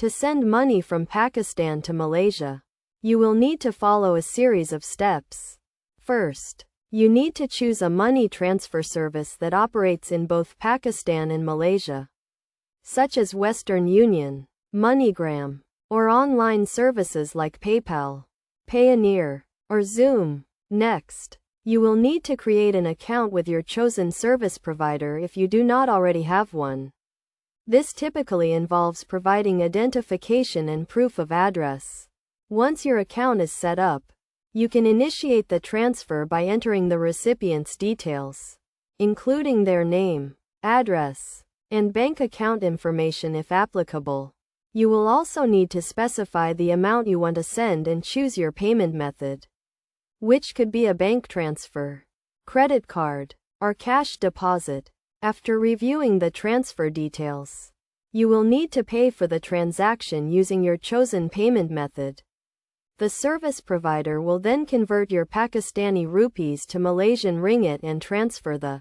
To send money from Pakistan to Malaysia, you will need to follow a series of steps. First, you need to choose a money transfer service that operates in both Pakistan and Malaysia, such as Western Union, MoneyGram, or online services like PayPal, Payoneer, or Zoom. Next, you will need to create an account with your chosen service provider if you do not already have one. This typically involves providing identification and proof of address. Once your account is set up, you can initiate the transfer by entering the recipient's details, including their name, address, and bank account information if applicable. You will also need to specify the amount you want to send and choose your payment method, which could be a bank transfer, credit card, or cash deposit. After reviewing the transfer details, you will need to pay for the transaction using your chosen payment method. The service provider will then convert your Pakistani rupees to Malaysian ringgit and transfer the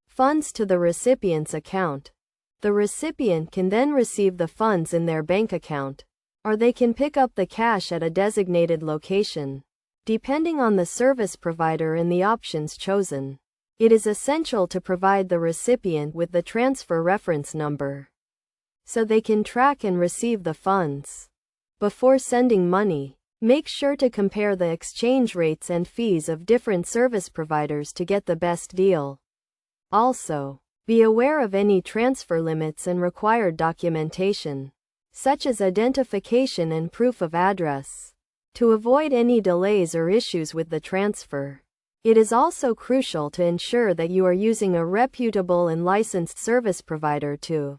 funds to the recipient's account. The recipient can then receive the funds in their bank account, or they can pick up the cash at a designated location, depending on the service provider and the options chosen. It is essential to provide the recipient with the transfer reference number, so they can track and receive the funds. Before sending money, make sure to compare the exchange rates and fees of different service providers to get the best deal. Also, be aware of any transfer limits and required documentation, such as identification and proof of address, to avoid any delays or issues with the transfer. It is also crucial to ensure that you are using a reputable and licensed service provider to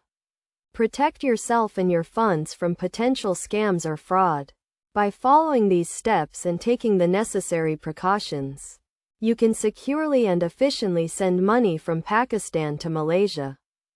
protect yourself and your funds from potential scams or fraud. By following these steps and taking the necessary precautions, you can securely and efficiently send money from Pakistan to Malaysia.